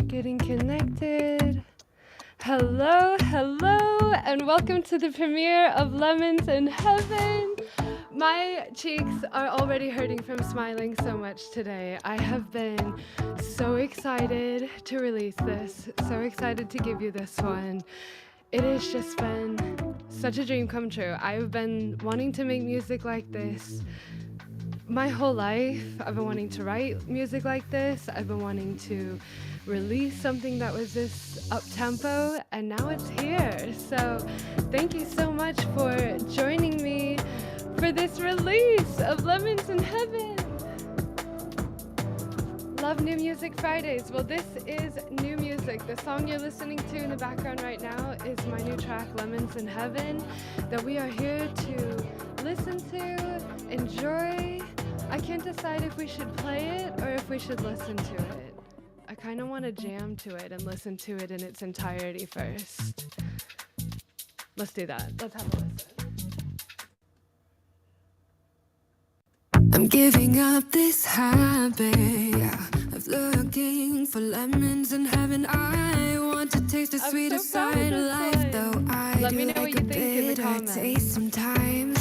Getting connected. Hello, hello, and welcome to the premiere of Lemons in Heaven. My cheeks are already hurting from smiling so much today. I have been so excited to release this, so excited to give you this one. It has just been such a dream come true. I've been wanting to make music like this my whole life. I've been wanting to write music like this. I've been wanting to release something that was this up-tempo, and now it's here. So thank you so much for joining me for this release of Lemons in Heaven. Love New Music Fridays. Well, this is new music. The song you're listening to in the background right now is my new track, Lemons in Heaven, that we are here to listen to, enjoy. I can't decide if we should play it or if we should listen to it. I kind of want to jam to it and listen to it in its entirety first. Let's do that. Let's have a listen. I'm giving up this habit of looking for lemons in heaven. I want to taste the sweeter side of life, though I Let do me know like what you a think in the bitter comments. taste sometimes.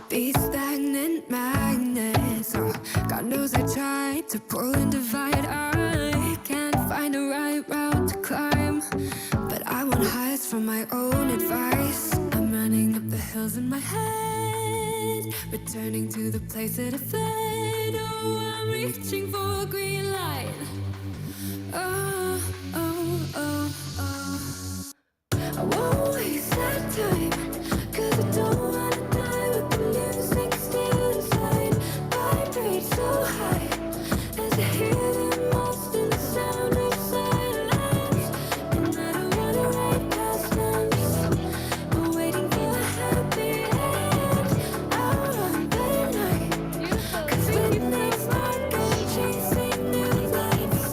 Be stagnant magnets. Oh, God knows I tried to pull and divide. I can't find a right route to climb, but I want highs from my own advice. I'm running up the hills in my head, returning to the place that I fled. Oh, I'm reaching for a green light. Oh, oh, oh, oh. I won't waste that time, 'cause I don't wanna die with the music still inside. Vibrate so high as I hear the most in the sound of silence. And I don't wanna write past tense. I'm waiting for a happy end. Out on the night, Beautiful. 'cause Thank you when they so start much. going chasing new lights,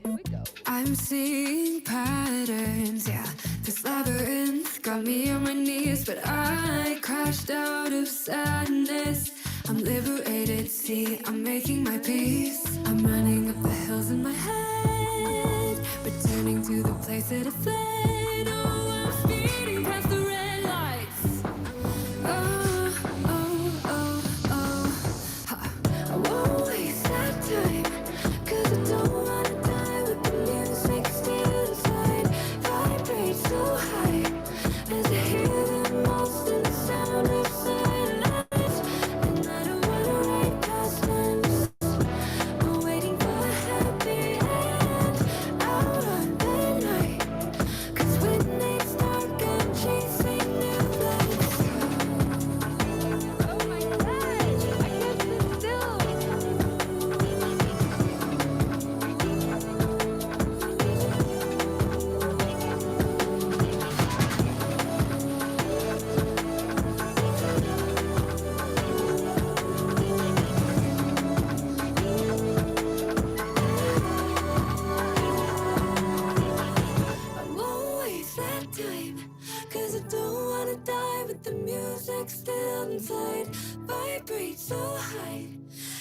Here we go. I'm seeing patterns, yeah. This labyrinth got me on my knees, but I crashed out of sadness. I'm liberated, see, I'm making my peace. I'm running up the hills in my head, returning to the place that I fled. Oh, I'm speeding past the red lights. Oh, oh, oh, oh. Ha. I won't waste that time, 'cause I don't wanna die with the music still inside. Vibrate so high as I hear the most in the sound of silence. And I don't wanna write past tense. I'm waiting for a happy end. Out on the night, 'cause when they start going chasing new lights. Oh my gosh, I can't sit still. I won't waste that time, 'cause I don't wanna die with the music still inside. Vibrate so high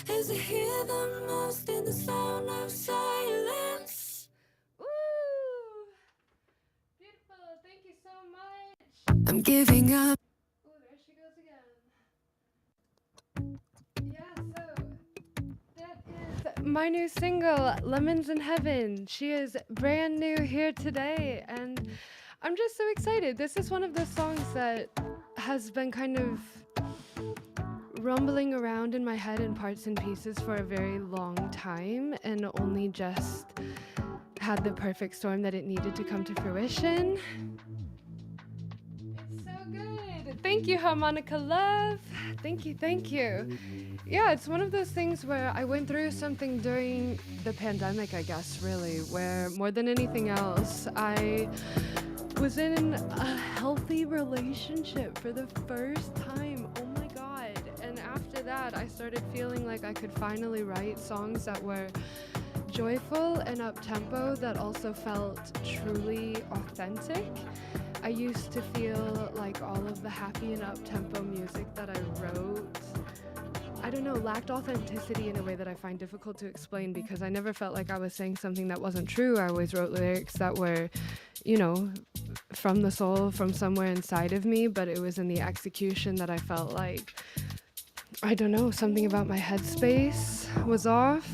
as I hear the most in the sound of silence. Woo! Beautiful. Thank you so much. I'm giving up. Oh, there she goes again. Yeah, so that is my new single, Lemons in Heaven. She is brand new here today, and I'm just so excited. This is one of those songs that has been kind of rumbling around in my head in parts and pieces for a very long time, and only just had the perfect storm that it needed to come to fruition. It's so good. Thank you, Harmonica Love. Thank you, thank you. Yeah, it's one of those things where I went through something during the pandemic, I guess, really, where more than anything else, I was in a healthy relationship for the first time. Oh my God. And after that, I started feeling like I could finally write songs that were joyful and up-tempo that also felt truly authentic. I used to feel like all of the happy and up-tempo music that I wrote, I I don't know, lacked authenticity in a way that I find difficult to explain, because I never felt like I was saying something that wasn't true. I always wrote lyrics that were, you know, from the soul, from somewhere inside of me, but it was in the execution that I felt like, I don't know, something about my headspace was off.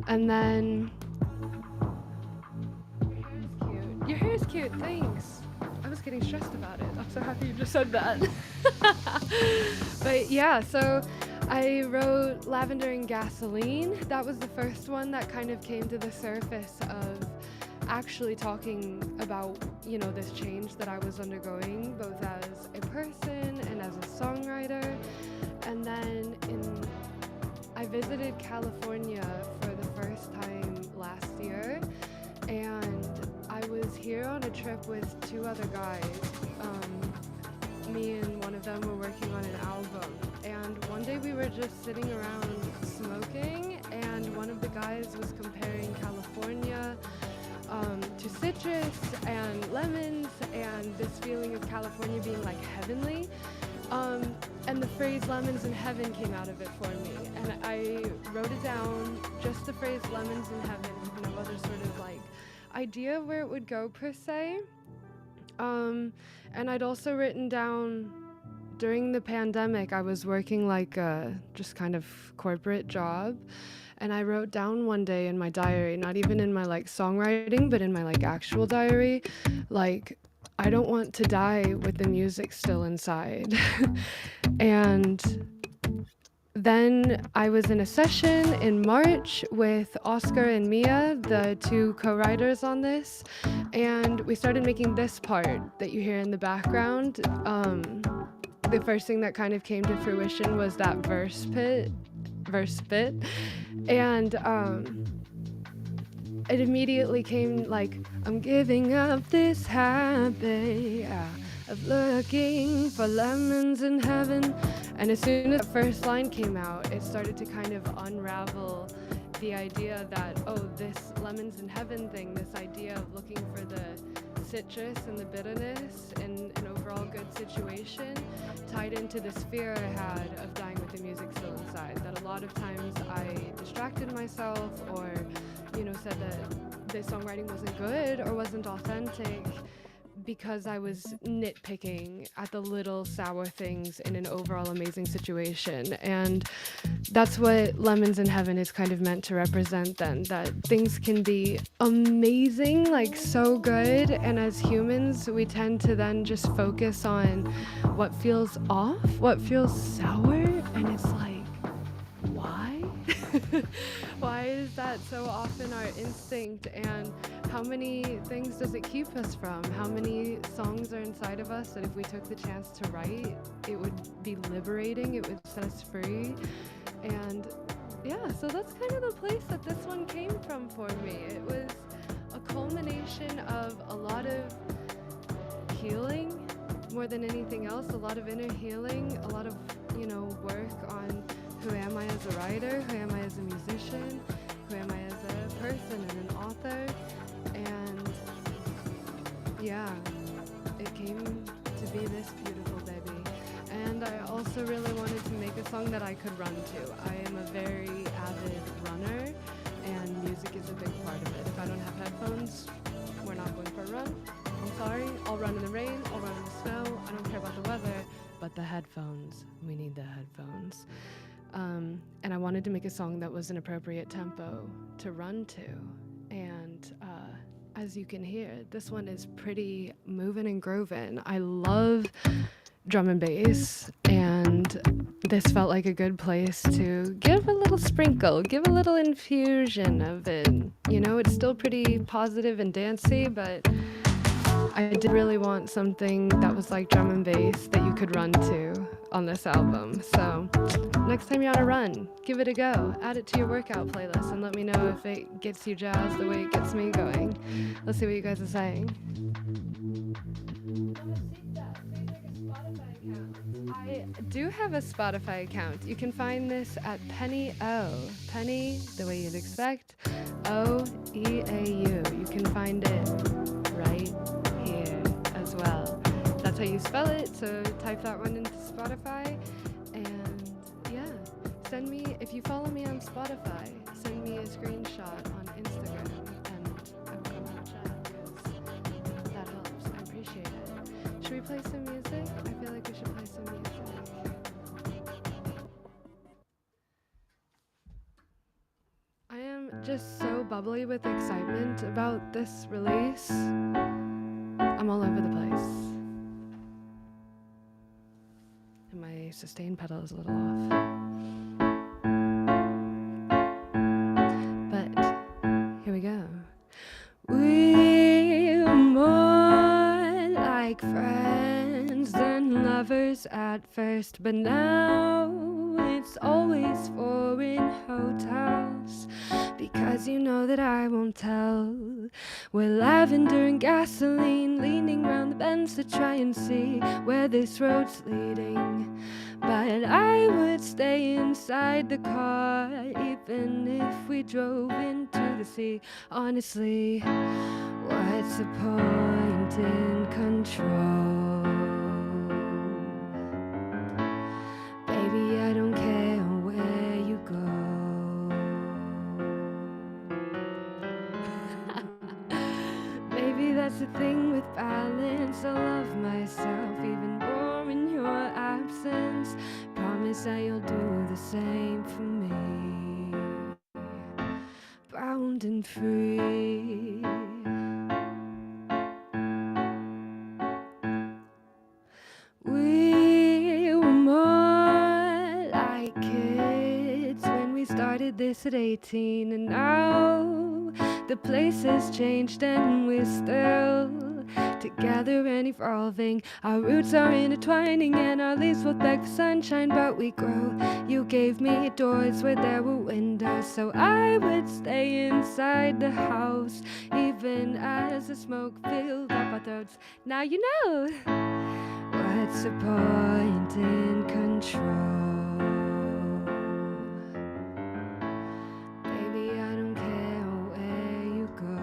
And then, your hair is cute, thanks. I was getting stressed about it. I'm so happy you just said that. But yeah, so I wrote Lavender and Gasoline. That was the first one that kind of came to the surface of actually talking about, you know, this change that I was undergoing, both as a person and as a songwriter. And then I visited California for the first time last year, and I was here on a trip with two other guys. Me and one of them were working on an album, and one day we were just sitting around smoking, and one of the guys was comparing California to citrus and lemons, and this feeling of California being like heavenly. And the phrase lemons in heaven came out of it for me, and I wrote it down, just the phrase lemons in heaven, with no other sort of like idea where it would go per se. And I'd also written down, during the pandemic, I was working like a just kind of corporate job, and I wrote down one day in my diary, not even in my like songwriting, but in my like actual diary, like, I don't want to die with the music still inside. And then I was in a session in March with Oscar and Mia, the two co-writers on this, and we started making this part that you hear in the background. The first thing that kind of came to fruition was that verse bit, and it immediately came like, I'm giving up this habit of looking for lemons in heaven. And as soon as the first line came out, it started to kind of unravel the idea that, oh, this lemons in heaven thing, this idea of looking for the citrus and the bitterness in an overall good situation, tied into this fear I had of dying with the music still inside. That a lot of times I distracted myself, or, you know, said that the songwriting wasn't good or wasn't authentic, because I was nitpicking at the little sour things in an overall amazing situation. And that's what Lemons in Heaven is kind of meant to represent then, that things can be amazing, like so good, and as humans we tend to then just focus on what feels off, what feels sour, and it's like, why? Why is that so often our instinct? And how many things does it keep us from? How many songs are inside of us that if we took the chance to write, it would be liberating, it would set us free? And yeah, so that's kind of the place that this one came from for me. It was a culmination of a lot of healing, more than anything else, a lot of inner healing, a lot of, you know, work on who am I as a writer, who am I as a musician, who am I as a person and an author. And yeah, it came to be this beautiful baby. And I also really wanted to make a song that I could run to. I am a very avid runner, and music is a big part of it. If I don't have headphones, we're not going for a run. I'm sorry, I'll run in the rain, I'll run in the snow, I don't care about the weather, but the headphones, we need the headphones. And I wanted to make a song that was an appropriate tempo to run to. And as you can hear, this one is pretty moving and grooving. I love drum and bass, and this felt like a good place to give a little sprinkle, give a little infusion of it. You know, it's still pretty positive and dancey, but I did really want something that was like drum and bass that you could run to on this album. So next time you're on a run, give it a go. Add it to your workout playlist and let me know if it gets you jazzed the way it gets me going. Let's see what you guys are saying. I do have a Spotify account. You can find this at Penny O. Penny, the way you'd expect, O-E-A-U. You can find it right here as well. That's how you spell it, so type that one into Spotify. And yeah, send me, if you follow me on Spotify, send me a screenshot on Instagram and I will come and chat because that helps. I appreciate it. Should we play some music? I feel like we should play some music. I am just so bubbly with excitement about this release. I'm all over the place. And my sustain pedal is a little off. But here we go. We're more like friends than lovers at first, but now it's always foreign hotels. Because you know that I won't tell. We're lavender and gasoline, leaning round the bends to try and see where this road's leading. But I would stay inside the car, even if we drove into the sea. Honestly, what's the point in control? Baby, I don't care where you go. Maybe that's the thing with balance. I love myself even more in your absence. Promise that you'll do the same for me. Bound and free. We were more like kids when we started this at 18, and now the place has changed and we're still together and evolving. Our roots are intertwining and our leaves will beg for sunshine, but we grow. You gave me doors where there were windows, so I would stay inside the house even as the smoke filled up our throats. Now you know. What's the point in control? Baby, I don't care where you go.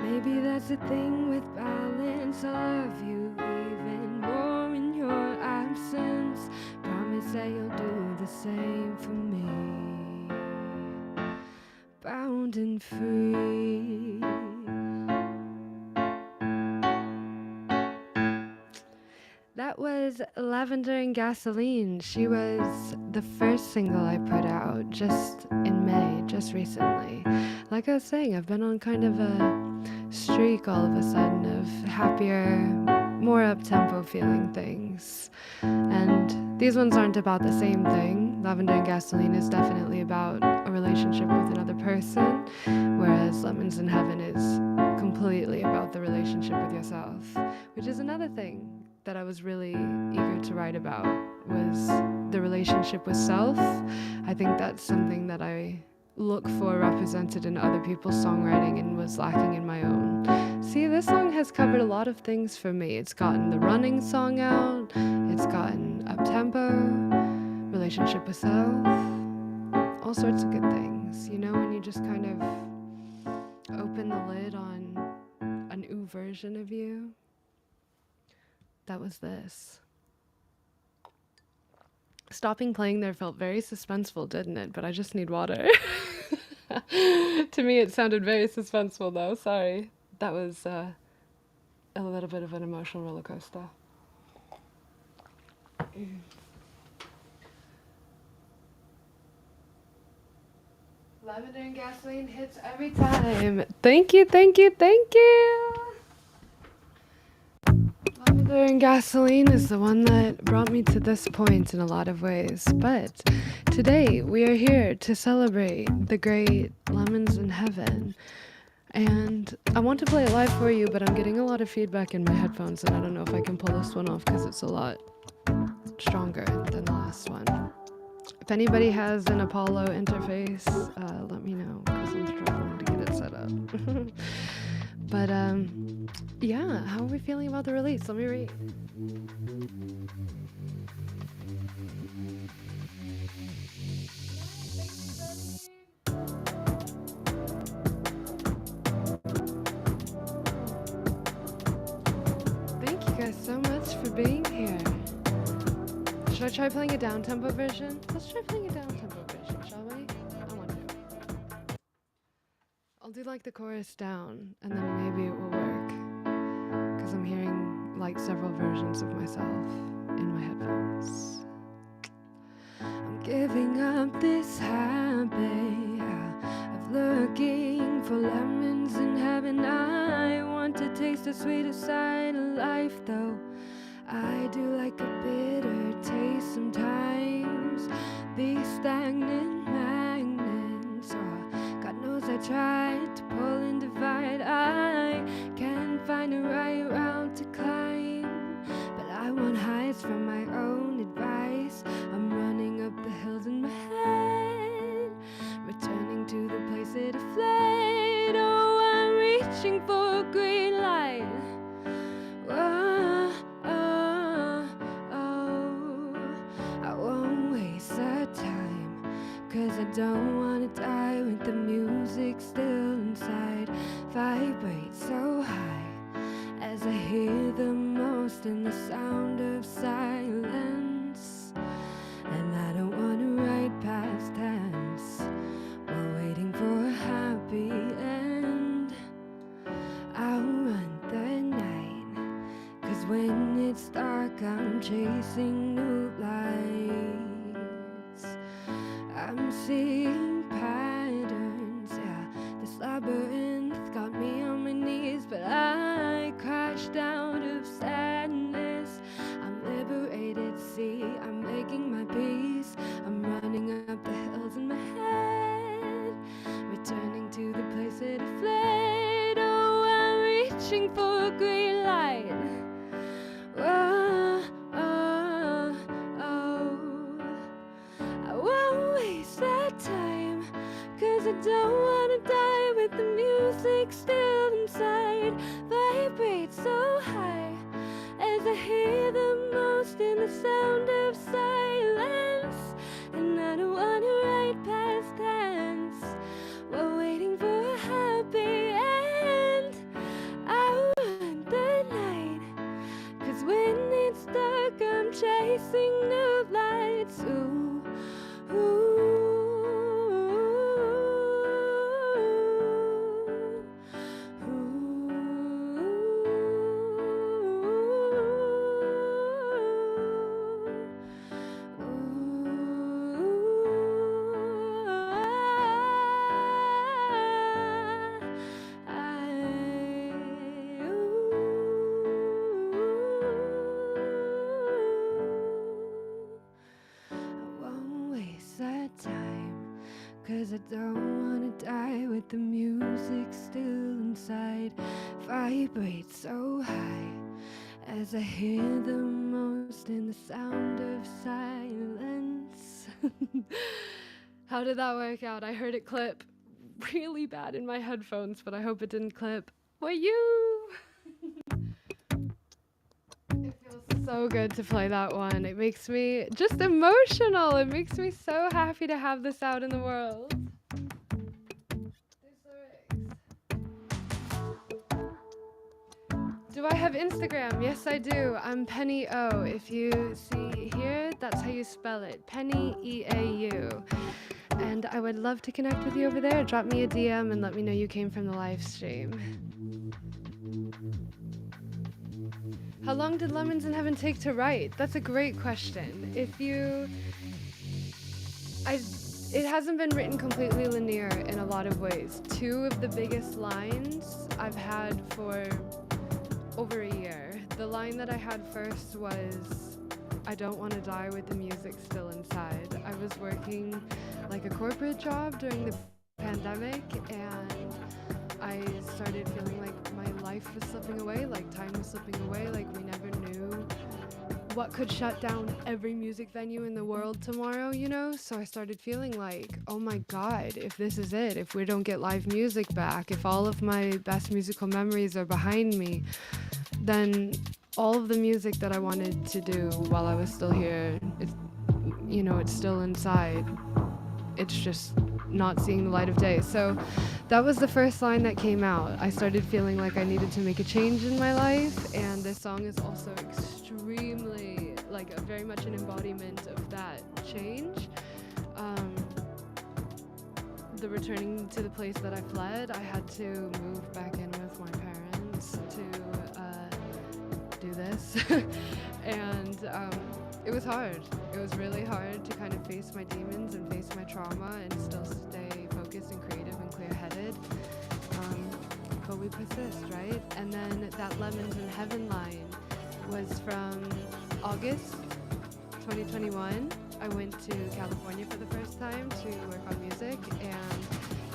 Maybe that's the thing with balance. I love you even more in your absence. Promise that you'll do the same for me. Bound and free. That was Lavender and Gasoline. She was the first single I put out just in May, just recently. Like I was saying, I've been on kind of a streak all of a sudden of happier, more up-tempo feeling things. And these ones aren't about the same thing. Lavender and Gasoline is definitely about a relationship with another person, whereas Lemons in Heaven is completely about the relationship with yourself, which is another thing that I was really eager to write about, was the relationship with self. I think that's something that I look for represented in other people's songwriting and was lacking in my own. See, this song has covered a lot of things for me. It's gotten the running song out, it's gotten up-tempo, relationship with self, all sorts of good things. You know, when you just kind of open the lid on a new version of you. That was this. Stopping playing there felt very suspenseful, didn't it? But I just need water. To me, it sounded very suspenseful, though. Sorry. That was a little bit of an emotional roller coaster. Lavender and Gasoline hits every time. Thank you, thank you, thank you. Lavender and Gasoline is the one that brought me to this point in a lot of ways. But today we are here to celebrate the great Lemons in Heaven. And I want to play it live for you, but I'm getting a lot of feedback in my headphones, and I don't know if I can pull this one off because it's a lot stronger than the last one. If anybody has an Apollo interface, let me know, because I'm struggling to get it set up. But yeah, how are we feeling about the release? Let me read. Thank you guys so much for being here. I try playing a down-tempo version? Let's try playing a down-tempo version, shall we? I want to. I'll do like the chorus down, and then maybe it will work. Because I'm hearing like several versions of myself in my headphones. I'm giving up this habit of looking for lemons in heaven. I want to taste the sweeter side of life, though I do like a bitter taste sometimes. These stagnant magnets, oh, God knows I tried to pull and divide. I can't find a right route to climb, but I want heights from my own advice. I'm running up the hills in my head, returning to the place that I fled. Oh, I'm reaching for a green light. Whoa, oh, oh. I won't waste that time, 'cause I don't wanna die with the music still inside. Vibrate so high as I hear the most in the sound of silence. And I don't wanna write past tense while waiting for a happy end. I'll run the night, 'cause when it's dark I'm chasing new lights. I'm seeing patterns, yeah. This labyrinth got me on my knees, but I crashed out of sadness. I'm liberated, see, I'm making my peace. I'm running up the hills in my head, returning to the place that I fled. Oh, I'm reaching for a green light. Whoa, oh, oh. I won't waste that time, 'cause I don't wanna die with the music still inside. Vibrate so high as I hear the most in the sound of silence. And I don't wanna write past tense while waiting for a happy end. I want the night, 'cause when it's dark I'm chasing new lights. Ooh, ooh, time, 'cause I don't wanna die with the music still inside. Vibrate so high as I hear the most in the sound of silence. How did that work out? I heard it clip really bad in my headphones, but I hope it didn't clip. For you! It feels so good to play that one. It makes me just emotional. It makes me so happy to have this out in the world. These lyrics. Do I have Instagram? Yes, I do. I'm Penny O. If you see here, that's how you spell it. Penny E-A-U. And I would love to connect with you over there. Drop me a DM and let me know you came from the live stream. How long did Lemons in Heaven take to write? That's a great question. It hasn't been written completely linear in a lot of ways. Two of the biggest lines I've had for over a year. The line that I had first was, I don't want to die with the music still inside. I was working like a corporate job during the pandemic, and I started feeling like my life was slipping away, like time was slipping away, like we never knew what could shut down every music venue in the world tomorrow, you know? So I started feeling like, oh my God, if this is it, if we don't get live music back, if all of my best musical memories are behind me, then all of the music that I wanted to do while I was still here, it's still inside. It's just not seeing the light of day. So that was the first line that came out. I started feeling like I needed to make a change in my life, and this song is also extremely like very much an embodiment of that change. The returning to the place that I fled, I had to move back in with my parents to do this. And it was hard. It was really hard to kind of face my demons and face my trauma and still stay focused and creative and clear-headed. But we persist, right? And then that Lemons in Heaven line was from August 2021. I went to California for the first time to work on music, and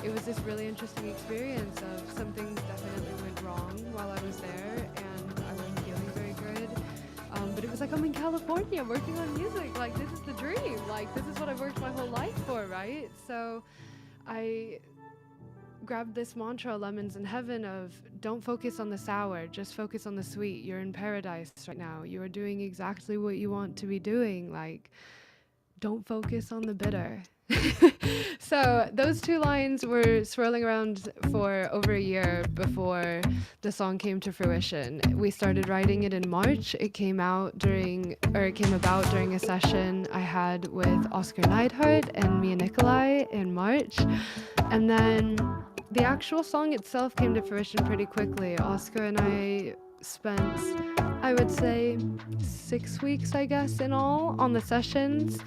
it was this really interesting experience of something definitely went wrong while I was there, and I wasn't feeling very good. But it was like, I'm in California working on music. Like, this is the dream. Like, this is what I've worked my whole life for, right? So I grabbed this mantra, Lemons in Heaven, of don't focus on the sour, just focus on the sweet. You're in paradise right now. You are doing exactly what you want to be doing. Like, don't focus on the bitter. So those two lines were swirling around for over a year before the song came to fruition. We started writing it in March. It came about during a session I had with Oscar Neidhart and Mia Nikolai in March. And then the actual song itself came to fruition pretty quickly. Oscar and I spent, I would say, 6 weeks, I guess, in all on the sessions.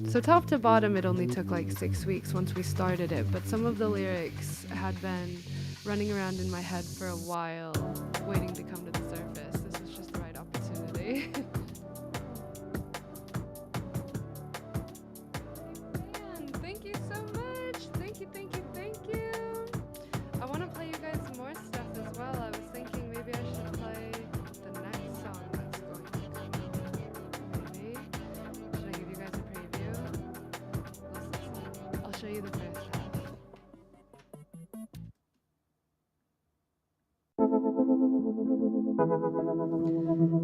So top to bottom, it only took like 6 weeks once we started it, but some of the lyrics had been running around in my head for a while, waiting to come to the surface. This was just the right opportunity. Man, thank you so much. Thank you, thank you, thank you. I want to play you guys more stuff as well. I was thinking maybe I should play the next song that's going to come out. Maybe. Should I give you guys a preview? I'll show you the first half.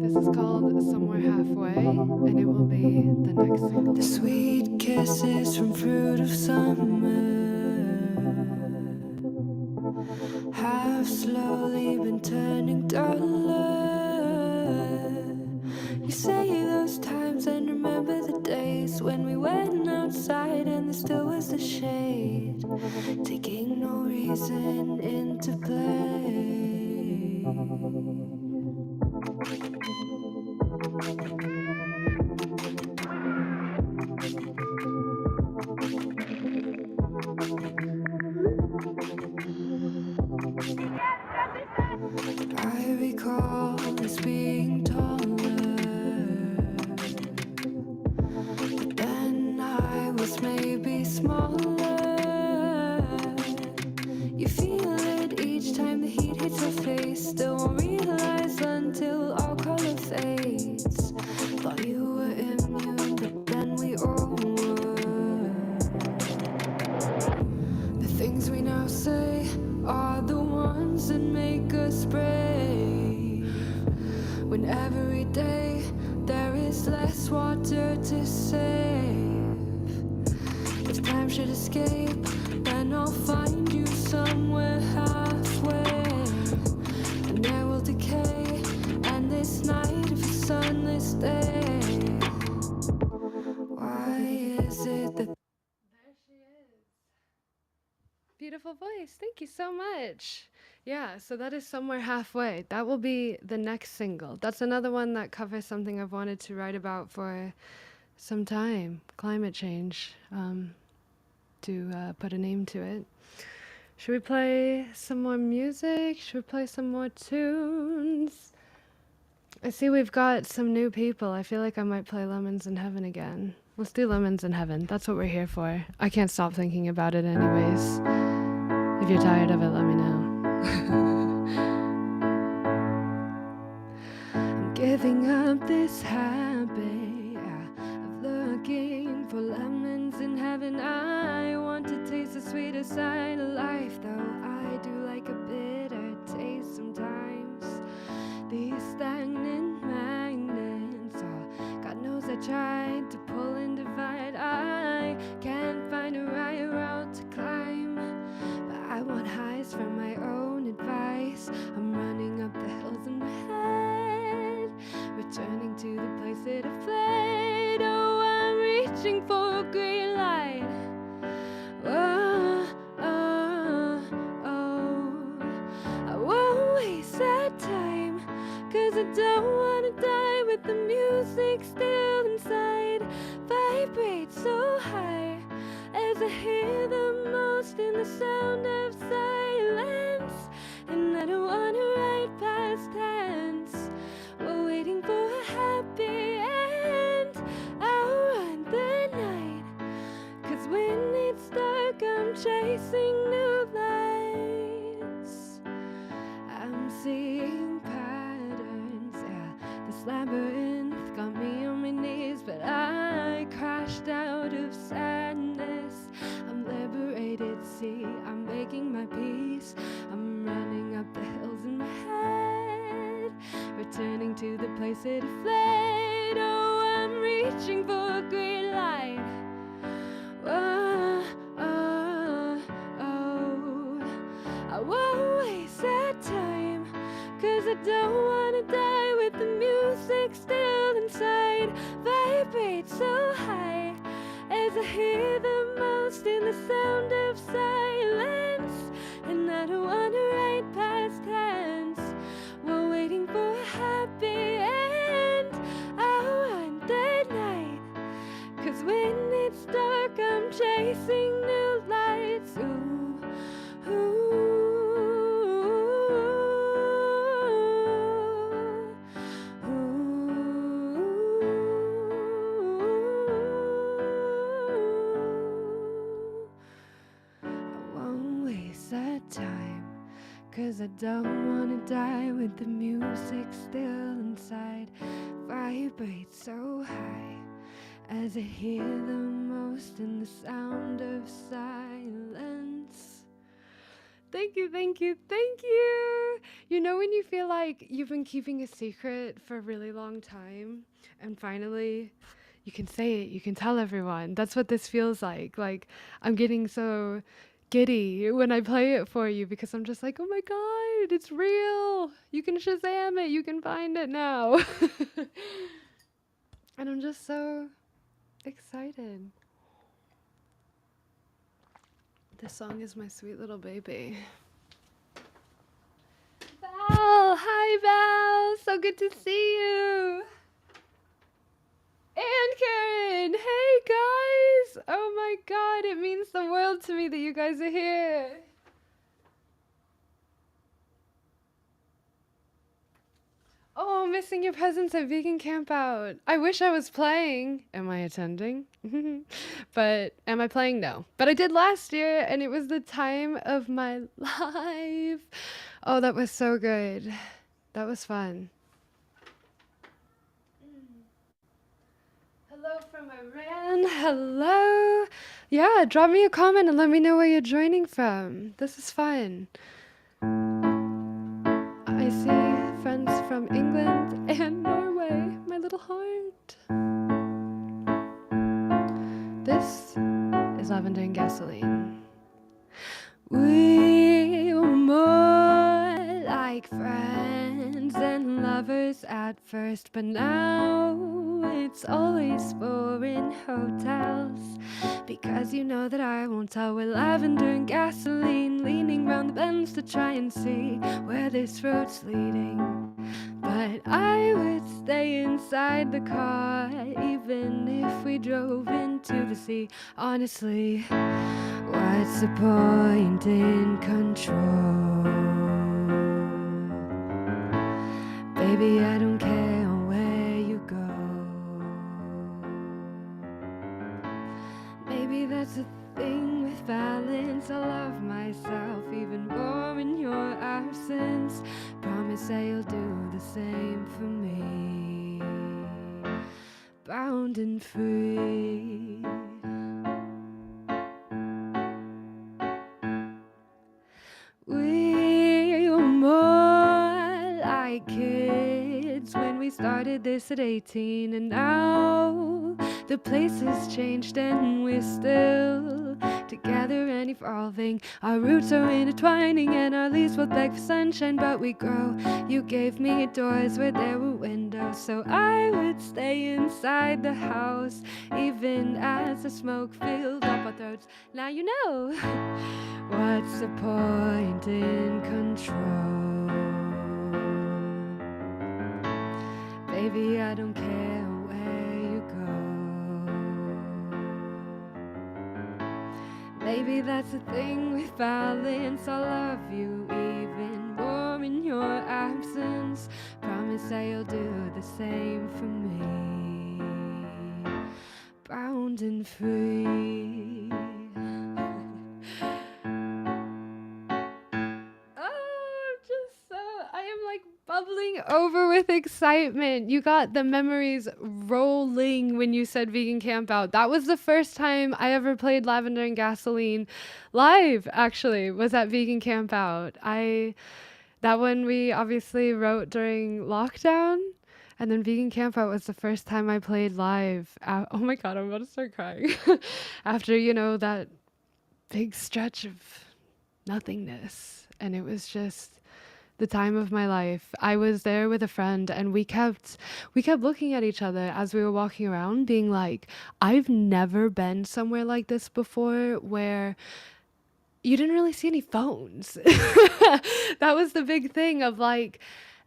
This is called Somewhere Halfway, and it will be the next single. The sweet kisses from fruit of summer have slowly been turning duller. You say those times and remember the days when we went outside and there still was the shade, taking no reason into play. I recall us being taller, but then I was maybe smaller. You feel it each time the heat hits your face, still won't realize until all color fades. Thought you were immune, but then we all were. The things we now say are the ones that make us brave. When every day there is less water to save. If time should escape, then I'll find you somewhere halfway. And there will decay, and this night of a sunless day. Why is it that There she is. Beautiful voice. Thank you so much. Yeah, so that is Somewhere Halfway. That will be the next single. That's another one that covers something I've wanted to write about for some time, climate change, to put a name to it. Should we play some more music? Should we play some more tunes? I see we've got some new people. I feel like I might play Lemons in Heaven again. Let's do Lemons in Heaven. That's what we're here for. I can't stop thinking about it anyways. If you're tired of it, let me know. I'm giving up this habit of looking for lemons in heaven. I want to taste the sweeter side of life, though I do like a bitter taste sometimes. These stagnant magnets, oh, God knows I tried to pull and divide. I can't find a right route to climb, but I want highs from my own advice. I'm running up the hills in my head, returning returning to the place that I fled. Oh, I'm reaching for a green light. Oh, oh, oh, I won't waste that time, 'cause I don't wanna die with the music still inside. Vibrate so high as I hear the most in the sound of silence. And I don't wanna ride past hands while waiting for a happy end. I'll run the night, 'cause when it's dark I'm chasing new lights. I'm seeing patterns, yeah. This labyrinth got me on my knees, but I crashed out of sadness. I'm liberated, see, I'm making my peace. I'm running up the hills in my head, returning to the place that I fled. Oh, I'm reaching for a green light. Oh, oh, oh, I won't waste that time, 'cause I don't wanna die with the music still inside. Vibrate so high as I hear the most in the sound of silence. And I don't wanna ride past hands while waiting for a happy end. I'll run the night, 'cause when it's dark I'm chasing new lights. Ooh, ooh. Time, 'cause I don't wanna die with the music still inside. Vibrate so high as I hear the most in the sound of silence. Thank you, thank you, thank you. You know when you feel like you've been keeping a secret for a really long time and finally you can say it, you can tell everyone. That's what this feels like. Like, I'm getting so giddy when I play it for you because I'm just like, oh my God, it's real. You can Shazam it, you can find it now. And I'm just so excited. This song is my sweet little baby. Val, hi Val, so good to see you. And Karen, hey guys! Oh my God, it means the world to me that you guys are here. Oh, missing your presence at Vegan Campout. I wish I was playing. Am I attending? But am I playing? No. But I did last year and it was the time of my life. Oh, that was so good. That was fun. Hello from Iran. Hello. Yeah, drop me a comment and let me know where you're joining from. This is fun. I see friends from England and Norway. My little heart. This is Lavender and Gasoline. We were more like friends and lovers at first, but now it's always foreign hotels. Because you know that I won't tell. We're lavender and gasoline, leaning round the bends to try and see where this road's leading. But I would stay inside the car even if we drove into the sea. Honestly, what's the point in control? Baby, I don't care where you go. Maybe that's the thing with balance. I love myself even more in your absence. Promise that you'll do the same for me. Bound and free. We were more like kids when we started this at 18, and now the place has changed and we're still together and evolving. Our roots are intertwining and our leaves will beg for sunshine, but we grow. You gave me doors where there were windows. window so I would stay inside the house, even as the smoke filled up our throats. Now you know what's the point in control. Baby, I don't care where you go. Maybe that's the thing with balance. I'll love you even more in your absence. Promise that you'll do the same for me. Bound and free. I am like bubbling over with excitement. You got the memories rolling when you said Vegan Camp Out. That was the first time I ever played Lavender and Gasoline live, actually, was at Vegan Camp Out. That one we obviously wrote during lockdown, and then Vegan Camp Out was the first time I played live. Oh my God, I'm about to start crying. After, that big stretch of nothingness. And it was just the time of my life. I was there with a friend, and we kept looking at each other as we were walking around, being like, I've never been somewhere like this before where you didn't really see any phones. That was the big thing of like,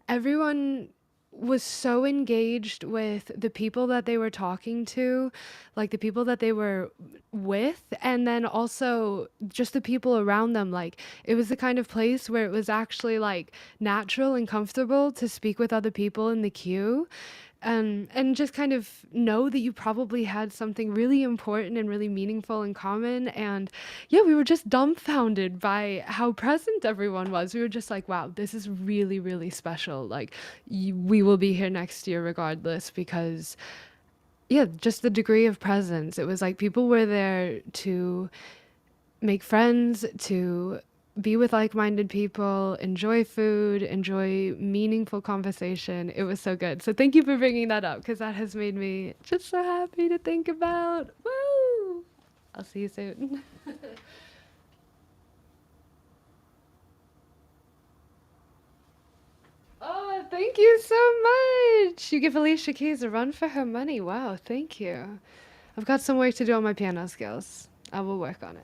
everyone was so engaged with the people that they were talking to, like the people that they were with, and then also just the people around them. Like, it was the kind of place where it was actually like natural and comfortable to speak with other people in the queue, and just kind of know that you probably had something really important and really meaningful in common. And yeah, we were just dumbfounded by how present everyone was. We were just like, wow, this is really, really special. Like, we will be here next year regardless, because yeah, just the degree of presence. It was like people were there to make friends, to be with like-minded people, enjoy food, enjoy meaningful conversation. It was so good. So thank you for bringing that up, because that has made me just so happy to think about. Woo! I'll see you soon. Oh, thank you so much. You give Alicia Keys a run for her money. Wow, thank you. I've got some work to do on my piano skills. I will work on it.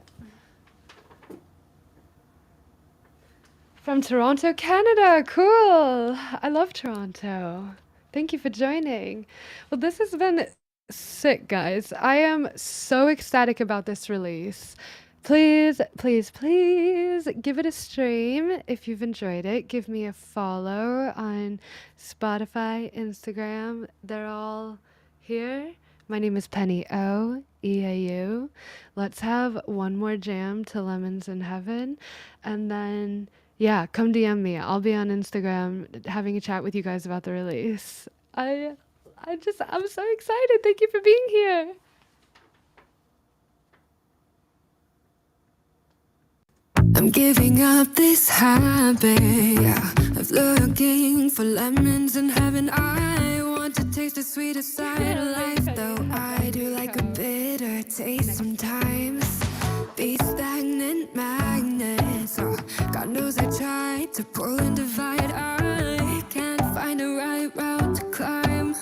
From Toronto, Canada. Cool. I love Toronto. Thank you for joining. Well, this has been sick, guys. I am so ecstatic about this release. Please, please, please give it a stream if you've enjoyed it. Give me a follow on Spotify, Instagram. They're all here. My name is Penny O, EAU. Let's have one more jam to Lemons in Heaven. And then, yeah, come DM me. I'll be on Instagram having a chat with you guys about the release. I'm so excited. Thank you for being here. I'm giving up this habit, yeah, of looking for lemons in heaven. I want to taste the sweeter side of life, though I do like a bitter taste sometimes. Be stagnant magnets, oh, God knows I tried to pull and divide. I can't find a right route to climb,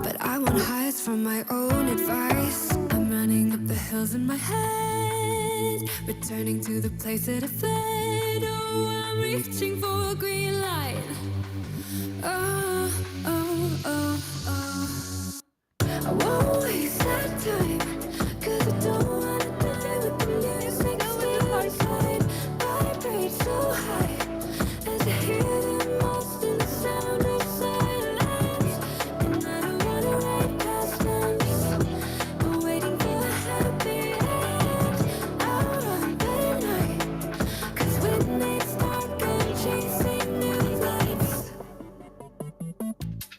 but I want highs from my own advice. I'm running up the hills in my head, returning to the place that I fled. Oh, I'm reaching for a green light. Oh, oh, oh, oh. I won't waste that time, 'cause I don't wanna die with the music still inside. Vibrate so high as I hear the most in the sound of silence. And I don't wanna ride past them, I'm waiting for a happy end. Out on bed at night, 'cause when it's dark I'm chasing new lights.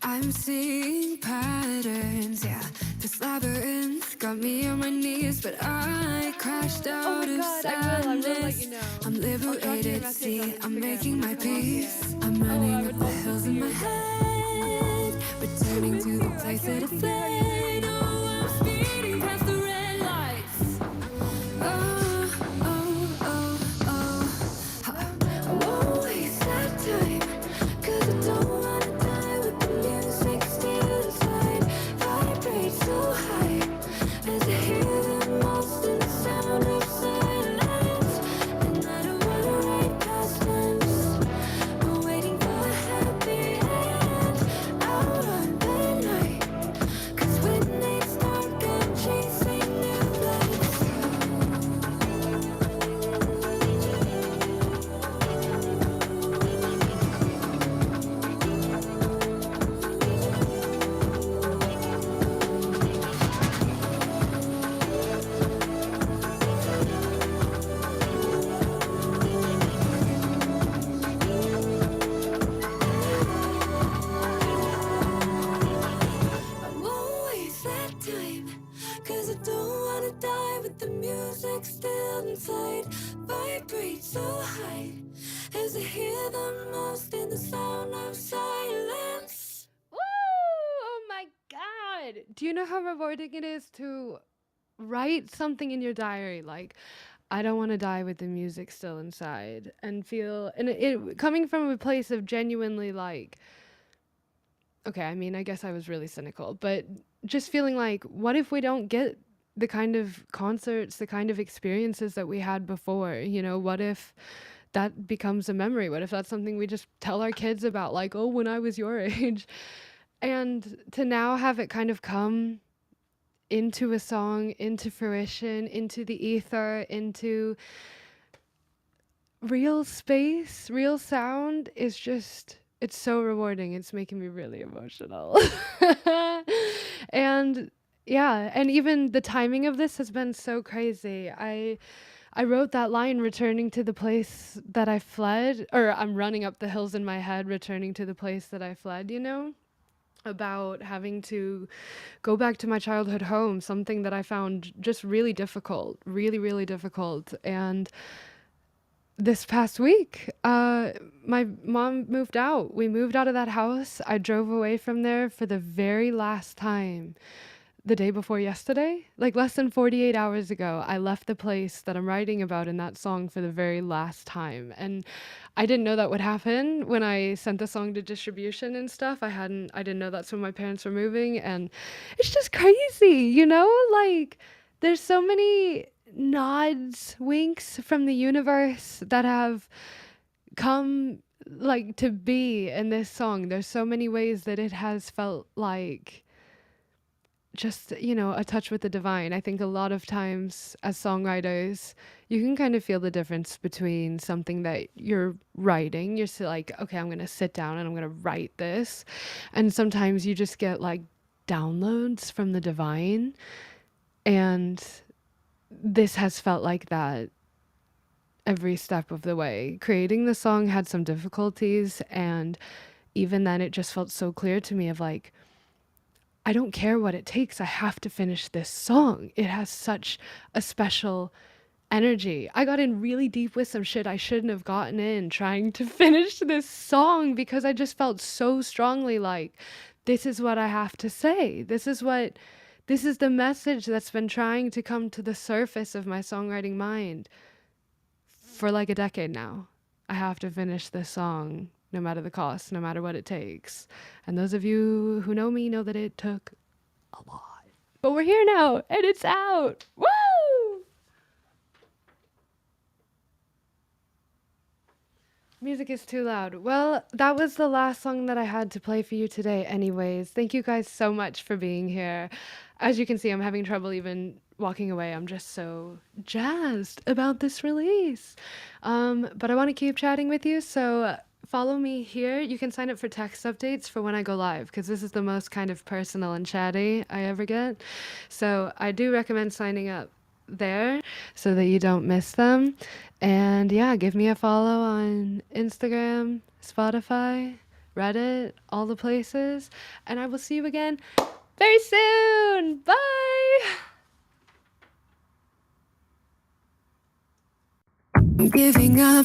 I'm seeing patterns, yeah. This labyrinth got me on my knees, but I crashed out of sadness. I'm liberated, see, I'm making my peace. I'm running up the hills in my head, returning to the place that I fled. Oh, I'm speeding past the red lights. Oh, oh, oh, oh. I won't waste that time, 'cause I don't wanna die with the music still. 'cause I don't wanna die with the music still inside. Vibrate so high as I hear the most in the sound of silence. Woo! Oh my God. Do you know how rewarding it is to write something in your diary like, I don't want to die with the music still inside, and feel, and it coming from a place of genuinely like, okay, I mean, I guess I was really cynical, but just feeling like, what if we don't get the kind of concerts, the kind of experiences that we had before? You know, what if that becomes a memory? What if that's something we just tell our kids about, like, oh, when I was your age? And to now have it kind of come into a song, into fruition, into the ether, into real space, real sound is just, it's so rewarding. It's making me really emotional. And yeah, and even the timing of this has been so crazy. I wrote that line, returning to the place that I fled, or I'm running up the hills in my head, returning to the place that I fled, you know? About having to go back to my childhood home, something that I found just really difficult, really, really difficult. And this past week, my mom moved out. We moved out of that house. I drove away from there for the very last time the day before yesterday, like less than 48 hours ago. I left the place that I'm writing about in that song for the very last time. And I didn't know that would happen when I sent the song to distribution and stuff. I didn't know that's when my parents were moving. And it's just crazy, you know? Like, there's so many nods, winks from the universe that have come like to be in this song. There's so many ways that it has felt like just, you know, a touch with the divine. I think a lot of times as songwriters, you can kind of feel the difference between something that you're writing. You're still like, okay, I'm going to sit down and I'm going to write this. And sometimes you just get like downloads from the divine. And this has felt like that every step of the way. Creating the song had some difficulties. And even then, it just felt so clear to me of like, I don't care what it takes. I have to finish this song. It has such a special energy. I got in really deep with some shit I shouldn't have gotten in trying to finish this song because I just felt so strongly like, this is what I have to say. This is the message that's been trying to come to the surface of my songwriting mind for like a decade now. I have to finish this song no matter the cost, no matter what it takes. And those of you who know me know that it took a lot. But we're here now, and it's out. Woo! Music is too loud. Well, that was the last song that I had to play for you today anyways. Thank you guys so much for being here. As you can see, I'm having trouble even walking away. I'm just so jazzed about this release. But I want to keep chatting with you, so follow me here. You can sign up for text updates for when I go live, because this is the most kind of personal and chatty I ever get. So I do recommend signing up there so that you don't miss them. And yeah, give me a follow on Instagram, Spotify, Reddit, all the places. And I will see you again very soon. Bye. I'm giving up.